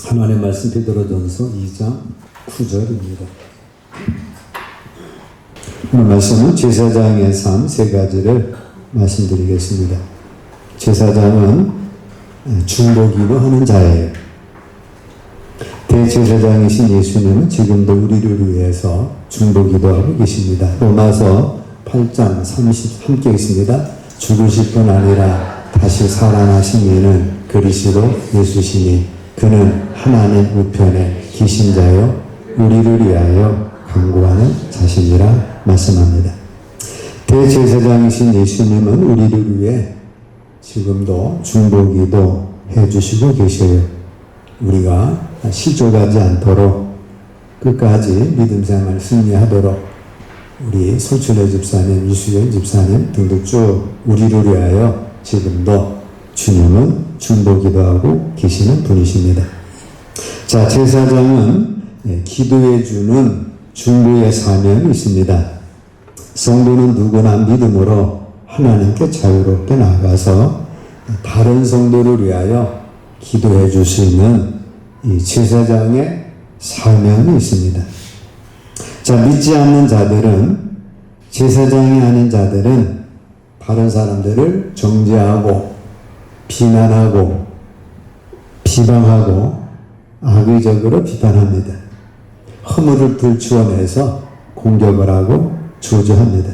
하나님의 말씀 베드로전서 2장 9절입니다. 오늘 말씀은 제사장의 삶 세 가지를 말씀드리겠습니다. 제사장은 중보기도 하는 자예요. 대제사장이신 예수님은 지금도 우리를 위해서 중보기도하고 계십니다. 로마서 8장 30 함께 있습니다. 죽으실 뿐 아니라 다시 살아나신 이는 그리스도 예수시니 그는 하나님 우편에 계신 자요 우리를 위하여 간구하는 자신이라 말씀합니다. 대제사장이신 예수님은 우리를 위해 지금도 중보기도 해주시고 계셔요. 우리가 실족하지 않도록 끝까지 믿음 생활 승리하도록 우리 소춘혜 집사님, 이수연 집사님 등등 쭉 우리를 위하여 지금도 주님은 중보기도하고 계시는 분이십니다. 자, 제사장은 기도해주는 중보의 사명이 있습니다. 성도는 누구나 믿음으로 하나님께 자유롭게 나가서 다른 성도를 위하여 기도해 줄 수 있는 이 제사장의 사명이 있습니다. 자, 믿지 않는 자들은, 제사장이 아닌 자들은 다른 사람들을 정죄하고 비난하고 비방하고 악의적으로 비판합니다. 허물을 들추어내서 공격을 하고 저주합니다.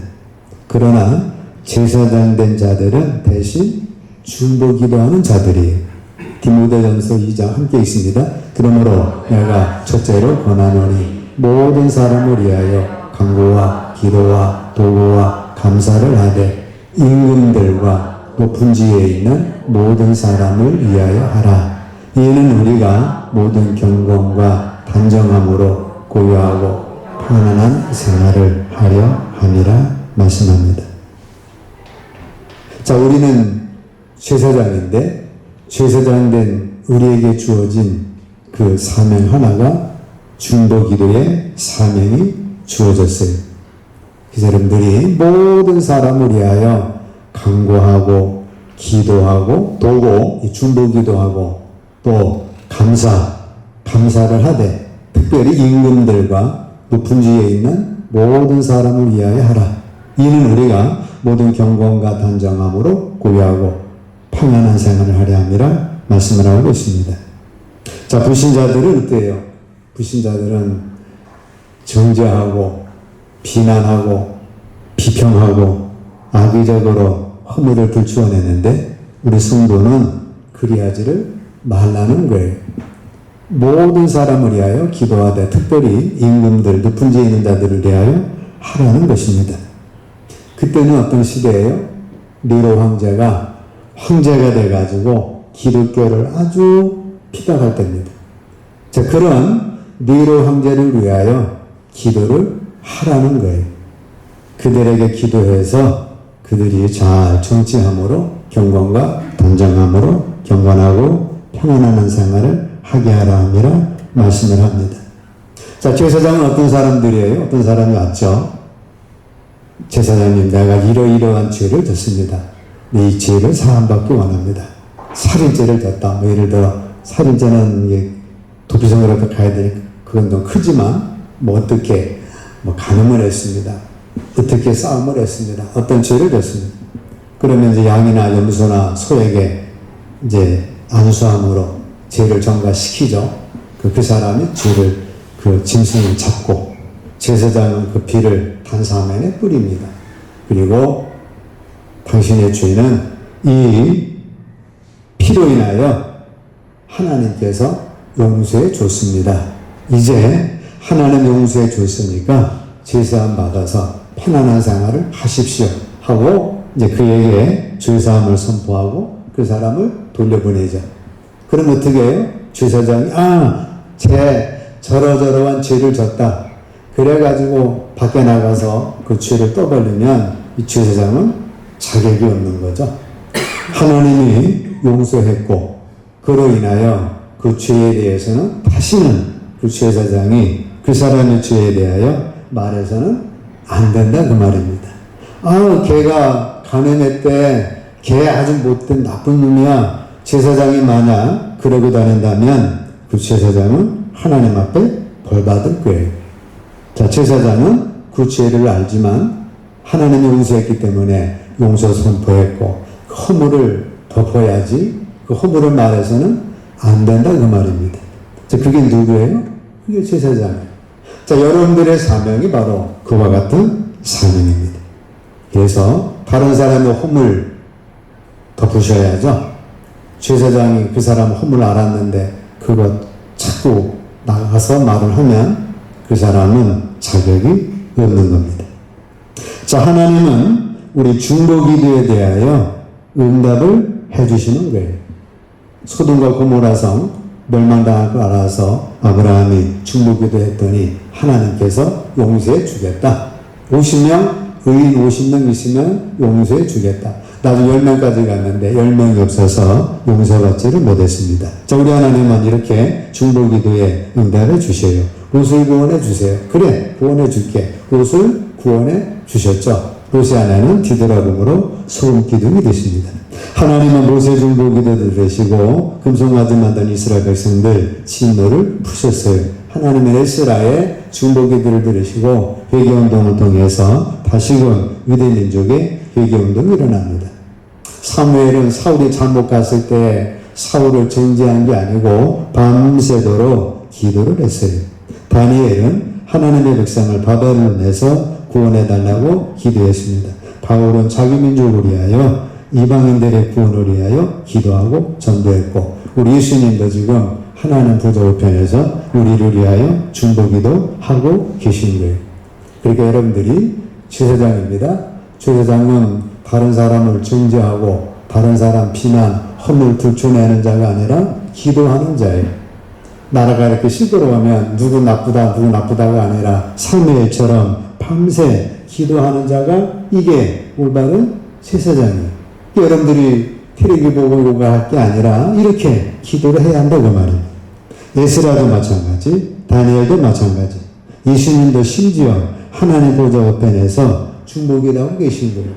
그러나 제사장 된 자들은 대신 중보기도하는 자들이에요. 디모데전서 2장 함께 있습니다. 그러므로 내가 첫째로 권하노니 모든 사람을 위하여 간구와 기도와 도구와 감사를 하되 임금들과 높은 지에 있는 모든 사람을 위하여 하라. 이는 우리가 모든 경건과 단정함으로 고요하고 편안한 생활을 하려 함이라 말씀합니다. 자, 우리는 제사장인데 제사장 된 우리에게 주어진 그 사명 하나가 중보기도의 사명이 주어졌어요. 그래서 여러분들이 모든 사람을 위하여 간구하고 기도하고 도고 중보기도하고 또 감사를 하되 특별히 임금들과 높은 지에 있는 모든 사람을 위하여 하라. 이는 우리가 모든 경건과 단정함으로 고요하고 평안한 생활을 하려 함이라 말씀을 하고 있습니다. 자, 불신자들은 어때요? 불신자들은 정죄하고 비난하고 비평하고 악의적으로 허물을 들추어내는데 우리 성도는 그리하지를 말라는 거예요. 모든 사람을 위하여 기도하되 특별히 임금들, 높은 지에 있는 자들을 위하여 하라는 것입니다. 그때는 어떤 시대예요? 네로 황제가 돼가지고 기독교를 아주 핍박할 때입니다. 자, 그런 네로 황제를 위하여 기도를 하라는 거예요. 그들에게 기도해서 그들이 잘 정치함으로 경건과 단정함으로 경건하고 평안한 생활을 하게 하라 함이라 말씀을 합니다. 자, 제사장은 어떤 사람들이에요? 어떤 사람이 왔죠? 제사장님, 내가 이러이러한 죄를 졌습니다. 이 죄를 사함받기 원합니다. 살인죄를 졌다. 뭐 예를 들어 살인죄는 도피성으로 가야 되니까 그건 좀 크지만 어떻게 간음을 했습니다. 어떻게 싸움을 했습니다. 어떤 죄를 졌습니다. 그러면 이제 양이나 염소나 소에게 이제 안수함으로 죄를 전가시키죠. 그 사람이 죄를 짐승을 잡고 제사장은 그 피를 단사면에 뿌립니다. 그리고 당신의 죄는 이 피로 인하여 하나님께서 용서해 줬습니다. 이제 하나님 용서해 줬으니까 제사함 받아서 편안한 생활을 하십시오 하고 이제 그에게 죄사함을 선포하고 그 사람을 돌려보내죠. 그럼 어떻게 해요? 제사장이 저러저러한 죄를 졌다. 그래가지고 밖에 나가서 그 죄를 떠벌리면 이 제사장은 자격이 없는 거죠. 하나님이 용서했고 그로 인하여 그 죄에 대해서는 다시는 그 제사장이 그 사람의 죄에 대하여 말해서는 안 된다 그 말입니다. 걔가 간음했대. 걔 아주 못된 나쁜 놈이야. 제사장이 만약 그러고 다닌다면 그 제사장은 하나님 앞에 벌받을 거예요. 자, 제사장은 그 죄를 알지만 하나님이 용서했기 때문에 용서 선포했고 그 허물을 덮어야지 그 허물을 말해서는 안 된다 그 말입니다. 자, 그게 누구예요? 그게 제사장이에요. 자, 여러분들의 사명이 바로 그와 같은 사명입니다. 그래서 다른 사람의 허물 덮으셔야죠. 제사장이 그 사람 허물 알았는데 그것 자꾸 나가서 말을 하면 그 사람은 자격이 없는 겁니다. 자, 하나님은 우리 중보기도에 대하여 응답을 해주시는 거예요. 소돔과 고모라 성 멸망당할 걸 알아서 아브라함이 중보기도 했더니 하나님께서 용서해 주겠다. 50명, 의인 50명 있으면 용서해 주겠다. 나도 10명까지 갔는데 10명이 없어서 용서받지를 못했습니다. 자, 우리 하나님은 이렇게 중보기도에 응답해 주셔요. 롯을 구원해 주세요. 그래, 구원해 줄게. 롯을 구원해 주셨죠. 롯의 아내는 뒤돌아봄으로 소금 기둥이 되십니다. 하나님은 롯의 중보기도를 들으시고 금송아지 만든 이스라엘 백성들 진노를 푸셨어요. 하나님은 에스라의 중보기도를 들으시고 회개운동을 통해서 다시금 유대 민족의 회개운동이 일어납니다. 사무엘은 사울이 잘못 갔을 때 사울을 정죄한 게 아니고 밤새도록 기도를 했어요. 다니엘은 하나님의 백성을 바벨론에서 구원해달라고 기도했습니다. 바울은 자기 민족을 위하여 이방인들의 구원을 위하여 기도하고 전도했고 우리 예수님도 지금 하나님 보좌 우편에서 우리를 위하여 중보기도하고 계신 거예요. 그러니까 여러분들이 제사장입니다. 제사장은 다른 사람을 정죄하고 다른 사람 비난, 허물 들춰내는 자가 아니라 기도하는 자예요. 나라가 이렇게 시끄러우면 누구 나쁘다가 아니라 삶의 일처럼 밤새 기도하는 자가 이게 올바른 제사장이에요. 여러분들이 테레비 보고 이거가 할 게 아니라 이렇게 기도를 해야 한다고 말입니다. 에스라도 마찬가지, 다니엘도 마찬가지. 예수님도 심지어 하나님 보좌 우편에서 중보기도하고 계신 거예요.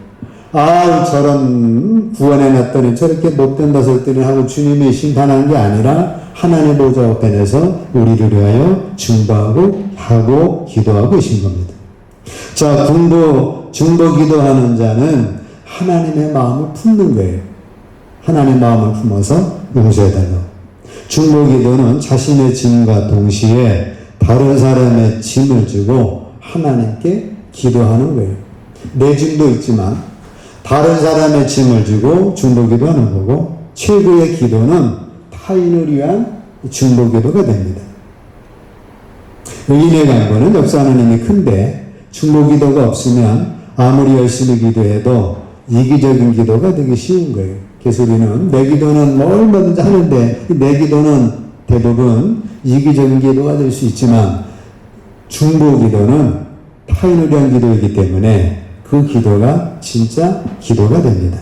아, 저런 구원해놨더니 저렇게 못된 것을 하고 주님이 심판한 게 아니라 하나님 보좌 우편에서 우리를 위하여 중보하고 기도하고 계신 겁니다. 자, 중보기도하는 자는 하나님의 마음을 품는 거예요. 하나님의 마음을 품어서 용서해달라고. 중보기도는 자신의 짐과 동시에 다른 사람의 짐을 지고 하나님께 기도하는 거예요. 내 짐도 있지만 다른 사람의 짐을 지고 중보기도하는 거고 최고의 기도는 타인을 위한 중보기도가 됩니다. 의인의 강구는 역사하는 힘이 큰데 중보기도가 없으면 아무리 열심히 기도해도 이기적인 기도가 되기 쉬운 거예요. 그래서 우리는 내 기도는 뭐 얼마든지 하는데 내 기도는 대부분 이기적인 기도가 될 수 있지만 중보기도는 타인을 위한 기도이기 때문에 그 기도가 진짜 기도가 됩니다.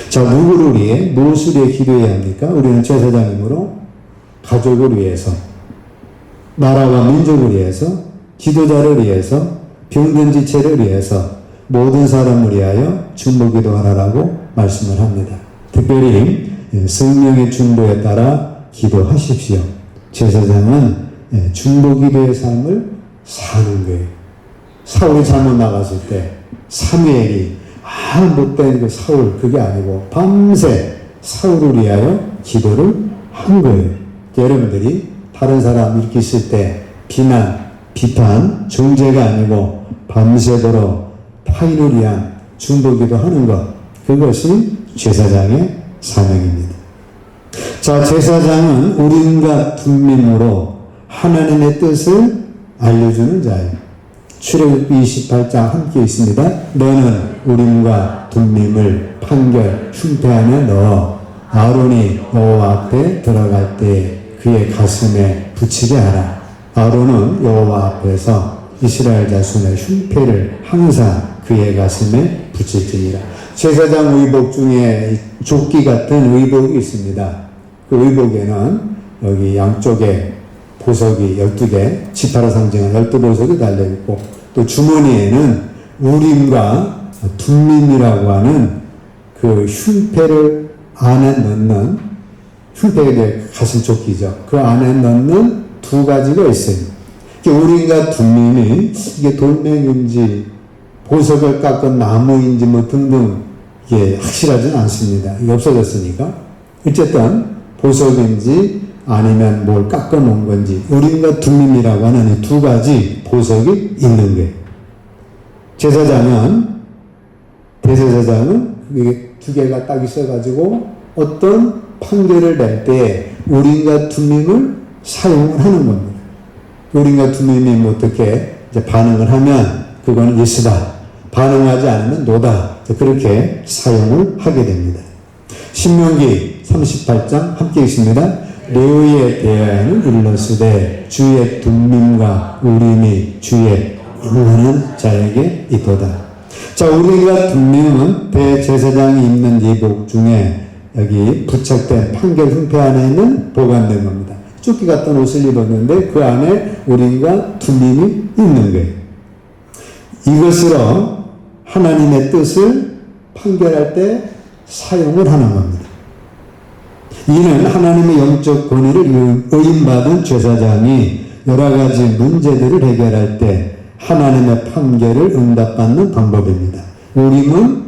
자, 누구를 위해 무엇을 위해 기도해야 합니까? 우리는 제사장이므로 가족을 위해서, 나라와 민족을 위해서, 지도자를 위해서, 병든 지체를 위해서 모든 사람을 위하여 중보기도하라고 말씀을 합니다. 특별히 성령의 중보에 따라 기도하십시오. 제사장은 중보기도의 삶을 사는 거예요. 사울이 잘못 나갔을 때 사무엘이 못된 그 사울 그게 아니고 밤새 사울을 위하여 기도를 한 거예요. 여러분들이 다른 사람 이렇게 있을 때 비난, 비판, 정죄가 아니고 밤새도록 타인을 위한 중보기도 하는 것, 그것이 제사장의 사명입니다. 자, 제사장은 우림과 둠밈으로 하나님의 뜻을 알려주는 자예요. 출애굽기 28장 함께 있습니다. 너는 우림과 둠밈을 판결 흉패안에 넣어 아론이 여호와 앞에 들어갈 때 그의 가슴에 붙이게 하라. 아론은 여호와 앞에서 이스라엘 자손의 흉패를 항상 그의 가슴에 붙일지니라. 제사장 의복 중에 조끼 같은 의복이 있습니다. 그 의복에는 여기 양쪽에 보석이 12개, 지파를 상징하는 12보석이 달려있고, 또 주머니에는 우림과 둠밈이라고 하는 그 흉패를 안에 넣는 흉패의 가슴조끼죠. 그 안에 넣는 두 가지가 있어요. 우린과 둠밈이 이게 돌멩인지 보석을 깎은 나무인지 뭐 등등 이게 확실하지는 않습니다. 이게 없어졌으니까. 어쨌든 보석인지 아니면 뭘 깎아 놓은 건지 우린과 둠밈이라고 하는 이 두 가지 보석이 있는 거예요. 제사장은 대제사장은 이게 두 개가 딱 있어가지고 어떤 판결을 낼 때 우린과 둠밈을 사용을 하는 겁니다. 우린과 둠밈이 어떻게 이제 반응을 하면 그건 예스다. 반응하지 않으면 노다. 그렇게 사용을 하게 됩니다. 신명기 38장 함께 있습니다. 레위에 대하여는 일러스되 주의 둠밈과 우림이 주의 인하는 자에게 있도다. 자, 우리가 둠밈은 대제사장이 입는 예복 중에 여기 부착된 판결 흉패 안에는 보관된 겁니다. 쫓기 같은 옷을 입었는데 그 안에 우림과 둠밈이 있는 거예요. 이것으로 하나님의 뜻을 판결할 때 사용을 하는 겁니다. 이는 하나님의 영적 권위를 의인받은 제사장이 여러 가지 문제들을 해결할 때 하나님의 판결을 응답받는 방법입니다. 우림은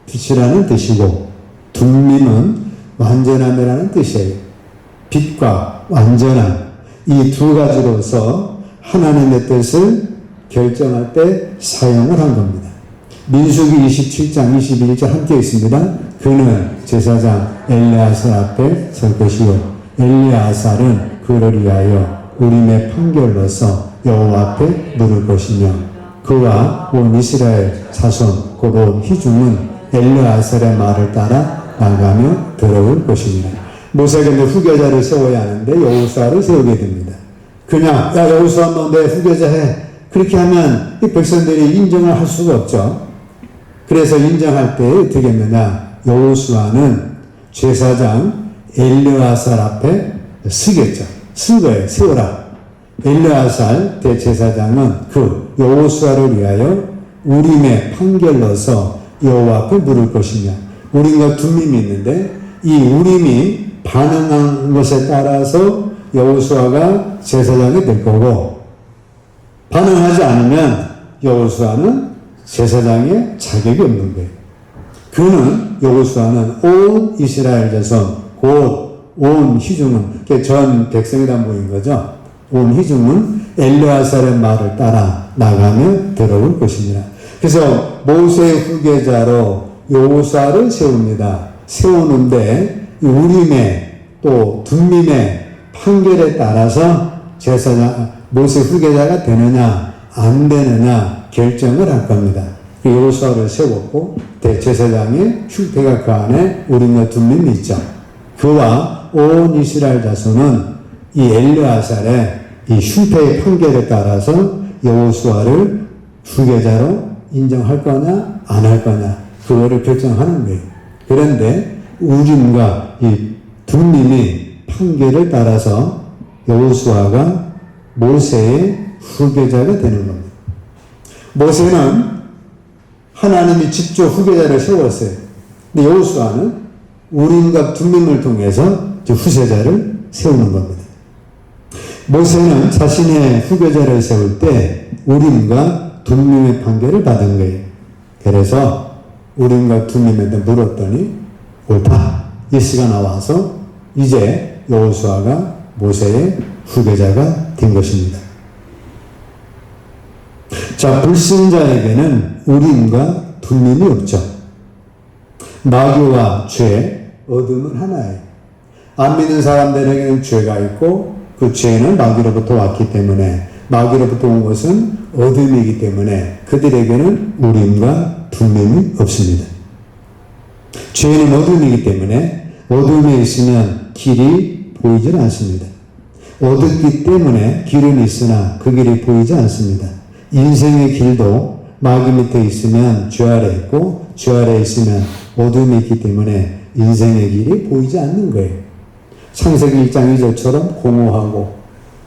빛이라는 뜻이고 둠밈은 완전함이라는 뜻이에요. 빛과 완전함 이 두 가지로서 하나님의 뜻을 결정할 때 사용을 한 겁니다. 민수기 27장 21절 함께 있습니다. 그는 제사장 엘레아살 앞에 설 것이요 엘레아살은 그를 위하여 우림의 판결로서 여호와 앞에 물을 것이며 그와 온 이스라엘 자손 곧 온 회중은 엘레아살의 말을 따라 나가며 들어올 것이니라. 모세가 후계자를 세워야 하는데 여호수아를 세우게 됩니다. 그냥 야 여호수아 너 내 후계자 해. 그렇게 하면 이 백성들이 인정을 할 수가 없죠. 그래서 인정할 때 어떻게 했느냐. 여호수아는 제사장 엘레아살 앞에 서겠죠. 쓴 거예요. 세우라. 엘레아살 대제사장은 그 여호수아를 위하여 우림의 판결로서 여호와 앞에 물을 것이냐. 우림과 둠밈이 있는데 이 우림이 반응한 것에 따라서 여호수아가 제사장이 될 거고 반응하지 않으면 여호수아는 제사장의 자격이 없는 거예요. 그는 여호수아는 온 이스라엘 자손 곧 온 회중은 전 백성이란 모인 거죠. 온 회중은 엘레아살의 말을 따라 나가며 들어올 것이니라. 그래서 모세의 후계자로 여호수아를 세웁니다. 세우는데 우림의 또 둠밈의 판결에 따라서 제사장 모세 후계자가 되느냐 안 되느냐 결정을 할 겁니다. 여호수아를 세웠고 대제사장의 흉패가 그 안에 우림과 둠밈이 있죠. 그와 온 이스라엘 자손은 이 엘레아살의 이 흉패의 판결에 따라서 여호수아를 후계자로 인정할 거냐 안 할 거냐 그거를 결정하는 거예요. 그런데 우림과 이 둠밈이 판결을 따라서 여호수아가 모세의 후계자가 되는 겁니다. 모세는 하나님이 직접 후계자를 세웠어요. 근데 여호수아는 우림과 둠밈을 통해서 후세자를 세우는 겁니다. 모세는 자신의 후계자를 세울 때 우림과 둠밈의 판결을 받은 거예요. 그래서 우림과 둠밈한테 물었더니 옳다. 예스가 나와서 이제 여호수아가 모세의 후계자가 된 것입니다. 자, 불신자에게는 우림과 둠밈이 없죠. 마귀와 죄, 어둠은 하나예요. 안 믿는 사람들에게는 죄가 있고 그 죄는 마귀로부터 왔기 때문에 마귀로부터 온 것은 어둠이기 때문에 그들에게는 우림과 둠밈이 없습니다. 죄는 어둠이기 때문에 어둠에 있으면 길이 보이질 않습니다. 어둡기 때문에 길은 있으나 그 길이 보이지 않습니다. 인생의 길도 마귀 밑에 있으면 죄 아래 있고 죄 아래 있으면 어둠이 있기 때문에 인생의 길이 보이지 않는 거예요. 창세기 1장 2절처럼 공허하고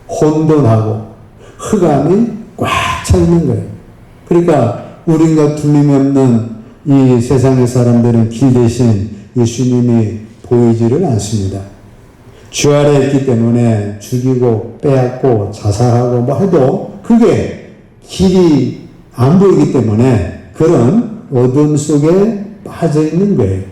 혼돈하고 흑암이 꽉 차 있는 거예요. 그러니까 우림과 둠밈이 없는 이 세상의 사람들은 길 대신 예수님이 보이지를 않습니다. 주 아래에 있기 때문에 죽이고 빼앗고 자살하고 뭐 해도 그게 길이 안 보이기 때문에 그런 어둠 속에 빠져 있는 거예요.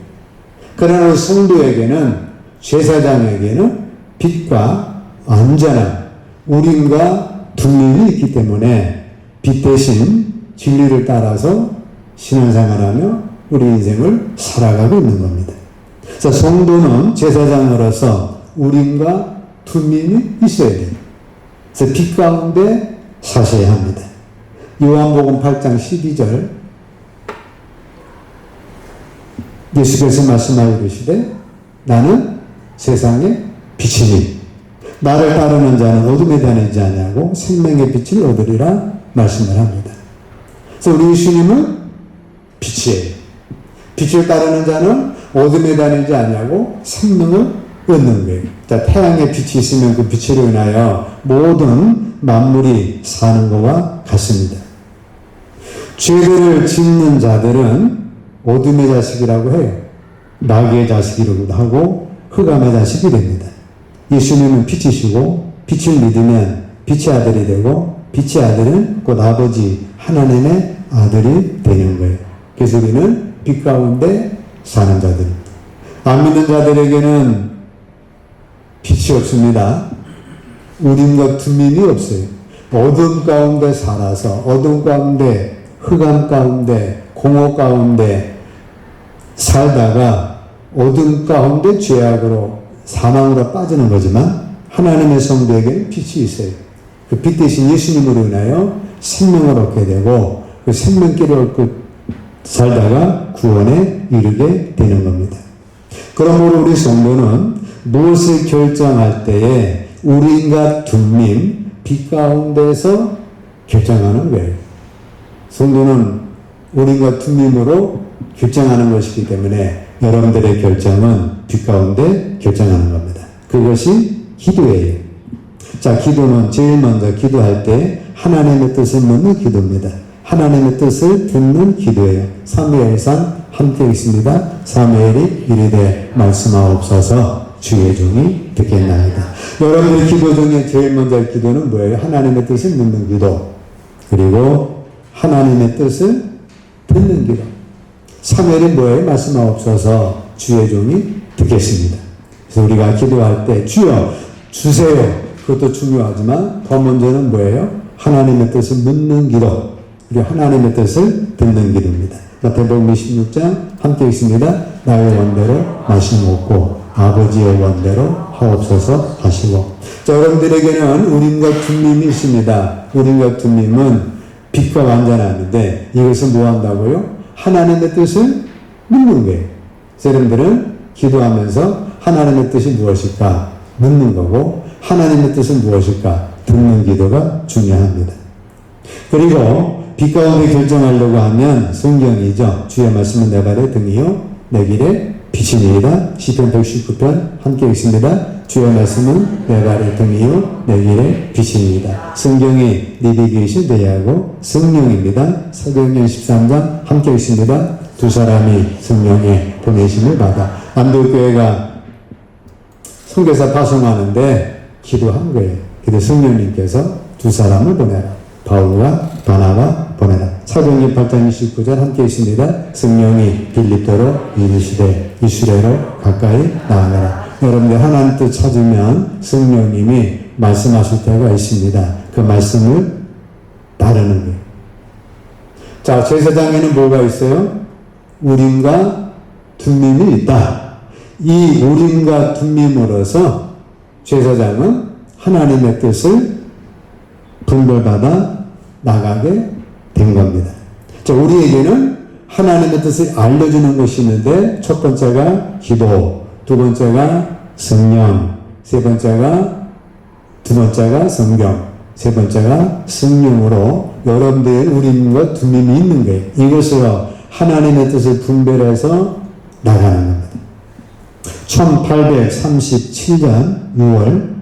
그러나 성도에게는, 제사장에게는 빛과 완전한 우림과 분명이 있기 때문에 빛 대신 진리를 따라서 신앙생활하며 우리 인생을 살아가고 있는 겁니다. 그래서 성도는 제사장으로서 우림과 투명이 있어야 돼요. 그래서 빛 가운데 사셔야 합니다. 요한복음 8장 12절 예수께서 말씀하여 이르시되 나는 세상의 빛이니 나를 따르는 자는 어둠에 다니지 아니하고 생명의 빛을 얻으리라 말씀을 합니다. 그래서 우리 예수님은 빛이에요. 빛을 따르는 자는 어둠에 다니지 아니하고 생명을 얻는 거예요. 자, 태양의 빛이 있으면 그 빛으로 인하여 모든 만물이 사는 것과 같습니다. 죄를 짓는 자들은 어둠의 자식이라고 해요. 마귀의 자식이라고도 하고 흑암의 자식이 됩니다. 예수님은 빛이시고 빛을 믿으면 빛의 아들이 되고 빛의 아들은 곧 아버지 하나님의 아들이 되는 거예요. 그래서 우리는 빛 가운데 사는 자들입니다. 안 믿는 자들에게는 빛이 없습니다. 우림과 투명이 없어요. 어둠 가운데 살아서 어둠 가운데 흑암 가운데 공허 가운데 살다가 어둠 가운데 죄악으로 사망으로 빠지는 거지만 하나님의 성도에게는 빛이 있어요. 그 빛 대신 예수님으로 인하여 생명을 얻게 되고 그 생명길을 얻고 살다가 구원에 이르게 되는 겁니다. 그러므로 우리 성도는 무엇을 결정할 때에 우림과 둠밈, 빛 가운데서 결정하는 거예요. 성도는 우림과 둠밈으로 결정하는 것이기 때문에 여러분들의 결정은 빛 가운데 결정하는 겁니다. 그것이 기도예요. 자, 기도는 제일 먼저 기도할 때 하나님의 뜻을 묻는 기도입니다. 하나님의 뜻을 듣는 기도예요. 사무엘상 함께 있습니다. 사무엘이 이르되 말씀하옵소서 주의 종이 듣겠나이다. 여러분들 기도 중에 제일 먼저 기도는 뭐예요? 하나님의 뜻을 묻는 기도. 그리고 하나님의 뜻을 듣는 기도. 사무엘이 뭐예요? 말씀하옵소서 주의 종이 듣겠습니다. 그래서 우리가 기도할 때 주여 주세요. 그것도 중요하지만 더 먼저는 뭐예요? 하나님의 뜻을 묻는 기도. 그리고 하나님의 뜻을 듣는 기도입니다. 마태복음 26장 함께 있습니다. 나의 원대로 말씀 없고 아버지의 원대로 하옵소서 하시고. 자, 여러분들에게는 우림과 둠밈이 있습니다. 우림과 둠밈은 빛과 완전함인데 이것은 뭐 한다고요? 하나님의 뜻을 묻는 거예요. 그래서 여러분들은 기도하면서 하나님의 뜻이 무엇일까 묻는 거고 하나님의 뜻은 무엇일까 듣는 기도가 중요합니다. 그리고 빛 가운데 결정하려고 하면 성경이죠. 주의 말씀은 내 발의 등이요 내 길에 빛이니이다. 시편 119편 함께 읽습니다. 주의 말씀은 내 발의 등이요 내 길에 빛이니이다. 성경이 내비게이션 대하고 성령입니다. 사도행전 13장 함께 읽습니다. 두 사람이 성령의 보내심을 받아. 안동교회가 선교사 파송하는데 기도한 거예요. 근데 성령님께서 두 사람을 보내라. 바울과 바나바 보내라. 사도행전 8장 29절 함께 있습니다. 성령이 빌립보로 이르시되 이수레로 가까이 나아가라. 여러분들 하나님 뜻 찾으면 성령님이 말씀하실 때가 있습니다. 그 말씀을 따르는 거예요. 자, 제사장에는 뭐가 있어요? 우림과 둠밈이 있다. 이 우림과 둠밈으로서 제사장은 하나님의 뜻을 분별받아 나가게 된 겁니다. 자, 우리에게는 하나님의 뜻을 알려주는 것이 있는데 첫 번째가 기도, 두 번째가 성령, 세 번째가 성경, 세 번째가 성령으로 여러분들의 우림과 둠밈이 있는 거예요. 이것으로 하나님의 뜻을 분별해서 나가는 겁니다. 1837년 6월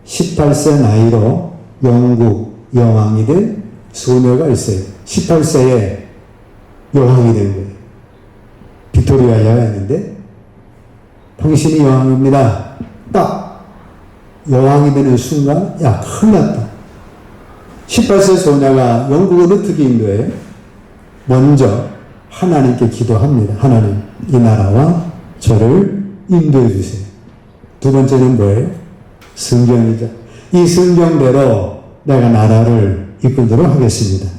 18세 나이로 영국 여왕이 된 소녀가 있어요. 18세에 여왕이 된 거예요. 빅토리아 여왕인데 당신이 여왕입니다. 딱 여왕이 되는 순간, 야, 큰일 났다. 18세 소녀가 영국은 어떻게 인도해요? 먼저 하나님께 기도합니다. 하나님, 이 나라와 저를 인도해 주세요. 두 번째는 뭐예요? 성경이죠. 이 성경대로 내가 나라를 이끌도록 하겠습니다.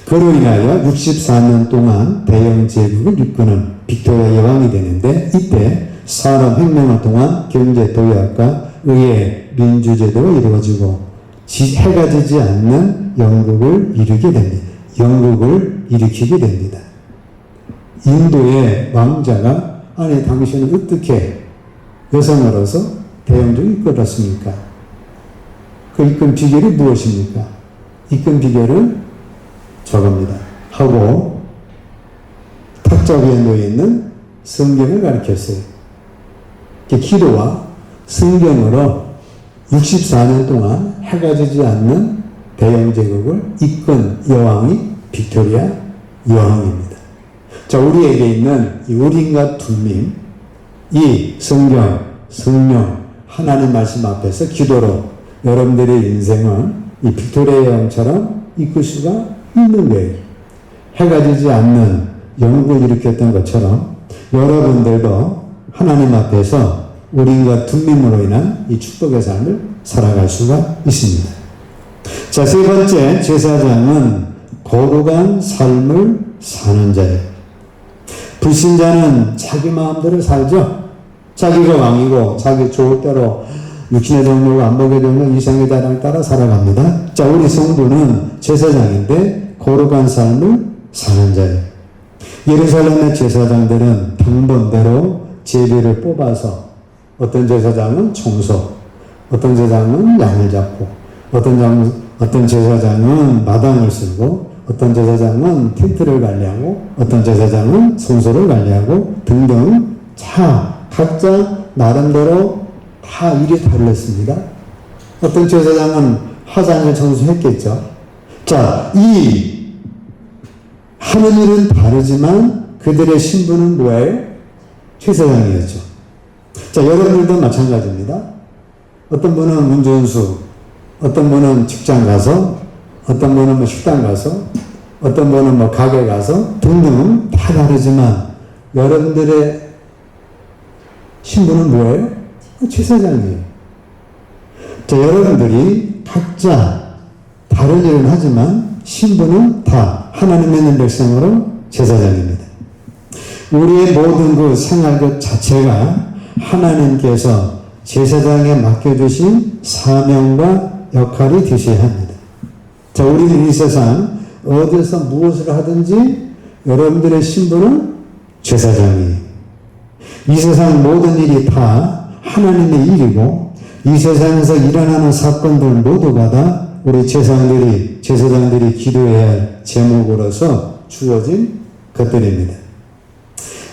그로 인하여 64년 동안 대영 제국을 이끄는 빅토리아 여왕이 되는데, 이때 산업혁명을 통한 경제 도약과 의회 민주제도가 이루어지고 해가 지지 않는 영국을 이루게 됩니다. 영국을 일으키게 됩니다. 인도의 왕자가 아니 당신은 어떻게 여성으로서 대영정을 이끌었습니까? 그 이끈 비결이 무엇입니까? 이끈 비결은 저겁니다. 하고 탁자 위에 놓여있는 성경을 가르쳤어요. 기도와 성경으로 64년 동안 해가 지지 않는 대영제국을 이끈 여왕이 빅토리아 여왕입니다. 자, 우리에게 있는 이 우린과 둠밈, 이 성경, 성령, 하나님 말씀 앞에서 기도로 여러분들의 인생을 이 빅토리아 여왕처럼 이끌 수가 있는 거예요. 해가 지지 않는 영국을 일으켰던 것처럼 여러분들도 하나님 앞에서 우린과 둠밈으로 인한 이 축복의 삶을 살아갈 수가 있습니다. 자, 세 번째 제사장은 거룩한 삶을 사는 자예요. 불신자는 자기 마음대로 살죠. 자기가 왕이고 자기 좋을 대로 육신의 정욕과 안목의 정욕, 이상의 자랑을 따라 살아갑니다. 자, 우리 성도는 제사장인데 거룩한 삶을 사는 자예요. 예루살렘의 제사장들은 당번대로 제비를 뽑아서 어떤 제사장은 청소, 어떤 제사장은 양을 잡고, 어떤 제사장은 마당을 쓸고, 어떤 제사장은 텐트를 관리하고, 어떤 제사장은 성소를 관리하고 등등 각자 나름대로 다 일이 달랐습니다. 어떤 제사장은 화장을 청소했겠죠. 자, 이 하는 일은 다르지만 그들의 신분은 뭐예요? 제사장이었죠. 자, 여러분들도 마찬가지입니다. 어떤 분은 운전수, 어떤 분은 직장 가서, 어떤 분은 식당 가서, 어떤 분은 가게 가서 등등 다 다르지만 여러분들의 신분은 뭐예요? 제사장이에요. 자, 여러분들이 각자 다른 일을 하지만 신분은 다 하나님 믿는 백성으로 제사장입니다. 우리의 모든 그 생활 그 자체가 하나님께서 제사장에 맡겨주신 사명과 역할이 되셔야 합니다. 자, 우리는 이 세상 어디서 무엇을 하든지 여러분들의 신분은 제사장이에요. 이 세상 모든 일이 다 하나님의 일이고 이 세상에서 일어나는 사건들 모두가 다 우리 제사장들이 기도해야 할 제목으로서 주어진 것들입니다.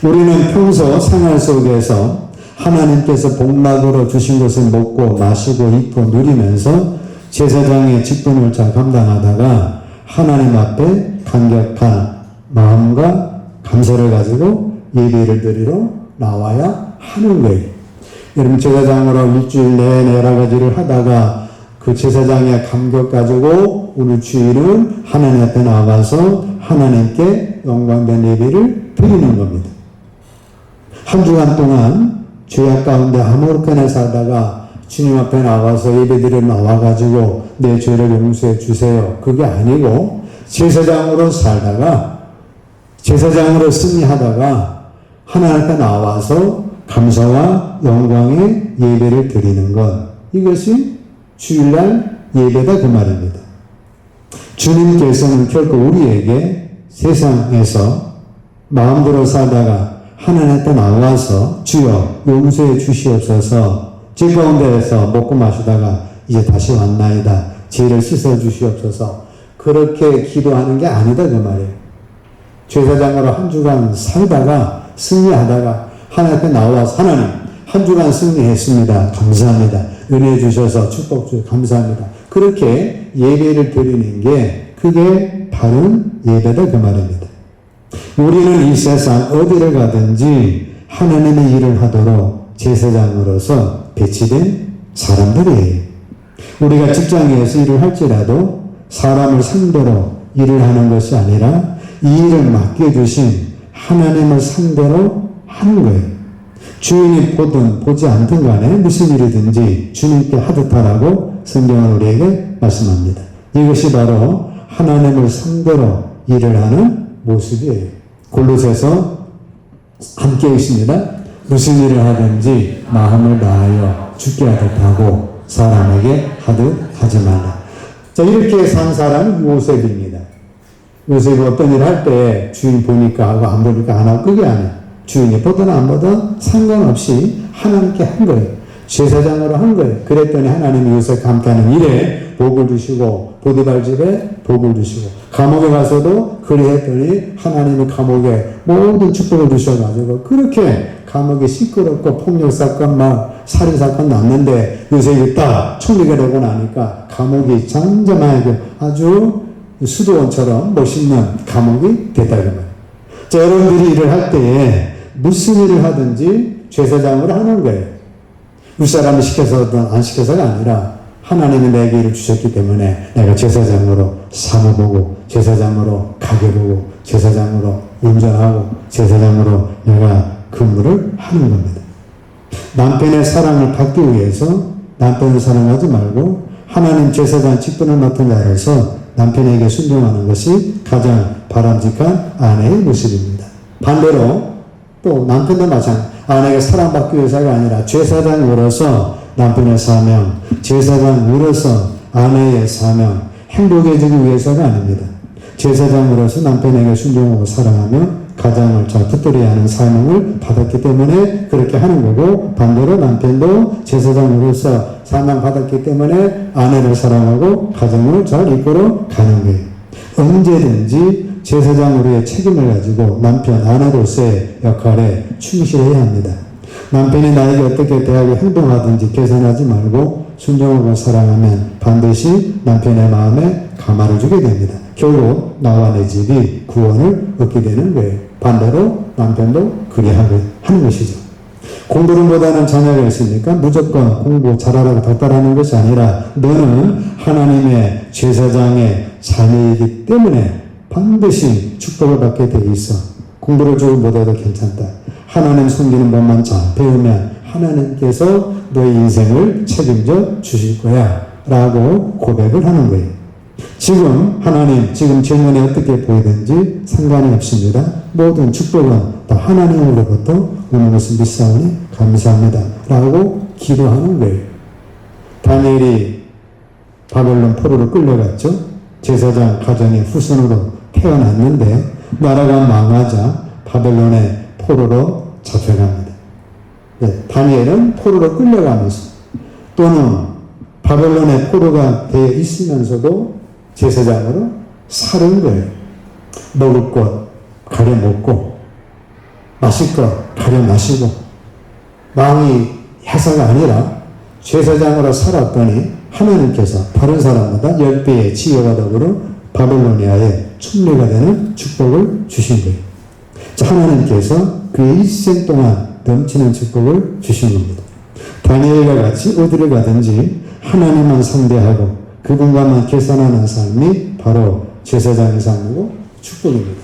우리는 평소 생활 속에서 하나님께서 복락으로 주신 것을 먹고 마시고 입고 누리면서 제사장의 직분을 잘 감당하다가 하나님 앞에 감격한 마음과 감사를 가지고 예배를 드리러 나와야 하는 거예요. 여러분, 제사장으로 일주일 내내 여러 가지를 하다가 그 제사장의 감격 가지고 오늘 주일은 하나님 앞에 나가서 하나님께 영광된 예배를 드리는 겁니다. 한 주간 동안 죄악 가운데 아무렇게나 살다가 주님 앞에 나와서 예배드리러 나와가지고 내 죄를 용서해 주세요. 그게 아니고 제사장으로 살다가 제사장으로 승리하다가 하나님 앞에 나와서 감사와 영광의 예배를 드리는 것, 이것이 주일날 예배다 그 말입니다. 주님께서는 결코 우리에게 세상에서 마음대로 살다가 하나님 앞에 나와서 주여 용서해 주시옵소서, 제 가운데에서 먹고 마시다가 이제 다시 왔나이다, 죄를 씻어 주시옵소서, 그렇게 기도하는 게 아니다 그 말이에요. 제사장으로 한 주간 살다가 승리하다가 하나님 앞에 나와서 하나님 한 주간 승리했습니다, 감사합니다, 은혜 주셔서 축복 주셔서 감사합니다, 그렇게 예배를 드리는 게 그게 바른 예배다 그 말입니다. 우리는 이 세상 어디를 가든지 하나님의 일을 하도록 제사장으로서 배치된 사람들이에요. 우리가 직장에서 일을 할지라도 사람을 상대로 일을 하는 것이 아니라 이 일을 맡겨주신 하나님을 상대로 하는 거예요. 주인이 보든 보지 않든 간에 무슨 일이든지 주님께 하듯 하라고 성경은 우리에게 말씀합니다. 이것이 바로 하나님을 상대로 일을 하는 모습이에요. 골로새서 함께 있습니다. 무슨 일을 하든지 마음을 다하여 주께 하듯 하고 사람에게 하듯 하지 말라. 자, 이렇게 산 사람은 요셉입니다. 요셉이 어떤 일을 할 때 주인 보니까 하고 안 보니까 안 하고 그게 아니야. 주인이 보든 안 보든 상관없이 하나님께 한 거예요. 제사장으로 한 거예요. 그랬더니 하나님이 요셉과 함께하는 일에 복을 주시고 보디발 집에 복을 주시고 감옥에 가서도 그리했더니 하나님이 감옥에 모든 축복을 주셔가지고 그렇게 감옥이 시끄럽고 폭력사건 막 살인사건 났는데 요셉이 딱 총리가 되고 나니까 감옥이 잠잠하게 아주 수도원처럼 멋있는 감옥이 됐다 그 말이에요. 자, 여러분들이 일을 할 때에 무슨 일을 하든지 제사장으로 하는 거예요. 윗사람이 시켜서든 안 시켜서가 아니라 하나님이 내게 일을 주셨기 때문에 내가 제사장으로 사모보고 제사장으로 가게보고 제사장으로 운전하고 제사장으로 내가 근무를 하는 겁니다. 남편의 사랑을 받기 위해서 남편을 사랑하지 말고 하나님 제사장 직분을 맡은 자로서 남편에게 순종하는 것이 가장 바람직한 아내의 모습입니다. 반대로 또 남편도 마찬가지. 아내가 사랑받기 위해서가 아니라 제사장으로서 남편의 사명, 제사장으로서 아내의 사명, 행복해지기 위해서가 아닙니다. 제사장으로서 남편에게 순종하고 사랑하며 가정을 잘 붙들어야 하는 사명을 받았기 때문에 그렇게 하는 거고, 반대로 남편도 제사장으로서 사명 받았기 때문에 아내를 사랑하고 가정을 잘 이끌어 가는 거예요. 언제든지 제사장으로의 책임을 가지고 남편, 아내로서의 역할에 충실해야 합니다. 남편이 나에게 어떻게 대하고 행동하든지 계산하지 말고 순종하고 사랑하면 반드시 남편의 마음에 감화를 주게 됩니다. 결국 나와 내 집이 구원을 얻게 되는 거예요. 반대로 남편도 그리하고 하는 것이죠. 공부는보다는 자녀가 있으니까 무조건 공부 잘하라고 닥달하는 것이 아니라 너는 하나님의 제사장의 자녀이기 때문에 반드시 축복을 받게 돼 있어. 공부를 조금 못해도 괜찮다. 하나님 섬기는 법만 잘 배우면 하나님께서 너의 인생을 책임져 주실 거야 라고 고백을 하는 거예요. 지금 하나님, 지금 제 눈에 어떻게 보이든지 상관이 없습니다. 모든 축복은 다 하나님으로부터 오는 것을 믿사오니 감사합니다 라고 기도하는 거예요. 다니엘이 바벨론 포로로 끌려갔죠. 제사장 가정의 후손으로 태어났는데 나라가 망하자 바벨론의 포로로 잡혀갑니다. 다니엘은 포로로 끌려가면서 또는 바벨론의 포로가 되어 있으면서도 제사장으로 사는 거예요. 먹을 것 가려 먹고 마실 것 가려 마시고 왕이 해사가 아니라 제사장으로 살았더니 하나님께서 다른 사람보다 10배의 지혜와 덕으로 바벨로니아의 총리가 되는 축복을 주신 거예요. 자, 하나님께서 그의 일생 동안 넘치는 축복을 주신 겁니다. 다니엘과 같이 어디를 가든지 하나님만 상대하고 그분과만 계산하는 삶이 바로 제사장의 삶이고 축복입니다.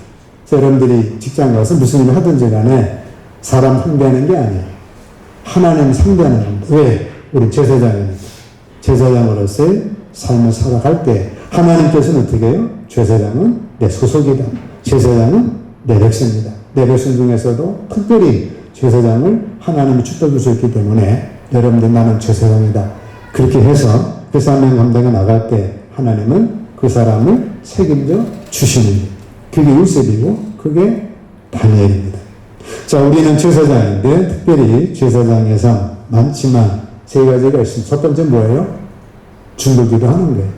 여러분들이 직장 가서 무슨 일을 하든지 간에 사람 상대하는 게 아니에요. 하나님 상대하는 겁니다. 왜? 우리 제사장이니까. 제사장으로서의 삶을 살아갈 때 하나님께서는 어떻게 해요? 제사장은 내 소속이다. 제사장은 내 백성이다. 내 백성 중에서도 특별히 제사장을 하나님이 축복해 주셨기 때문에 여러분들 나는 제사장이다. 그렇게 해서 그 사명 감당에 나갈 때 하나님은 그 사람을 책임져 주시는 거예요. 그게 요셉이고 그게 다니엘입니다. 자, 우리는 제사장인데 특별히 제사장의 삶 많지만 세 가지가 있습니다. 첫 번째 뭐예요? 중보기도 하는 거예요.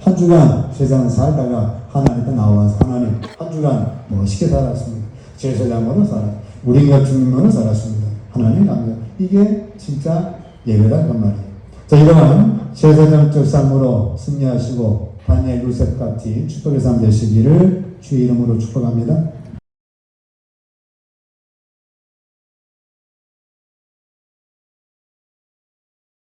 한 주간 세상 살다가 하나님께 나와서 하나님 한 주간 멋있게 살았습니다. 제사장으로 살았습니다. 우리가 주님으로 살았습니다. 하나님 감사. 이게 진짜 예배다 그 말이에요. 자, 이러한 제사장적 삶으로 승리하시고 다니엘 요셉 같이 축복의 삶 되시기를 주의 이름으로 축복합니다.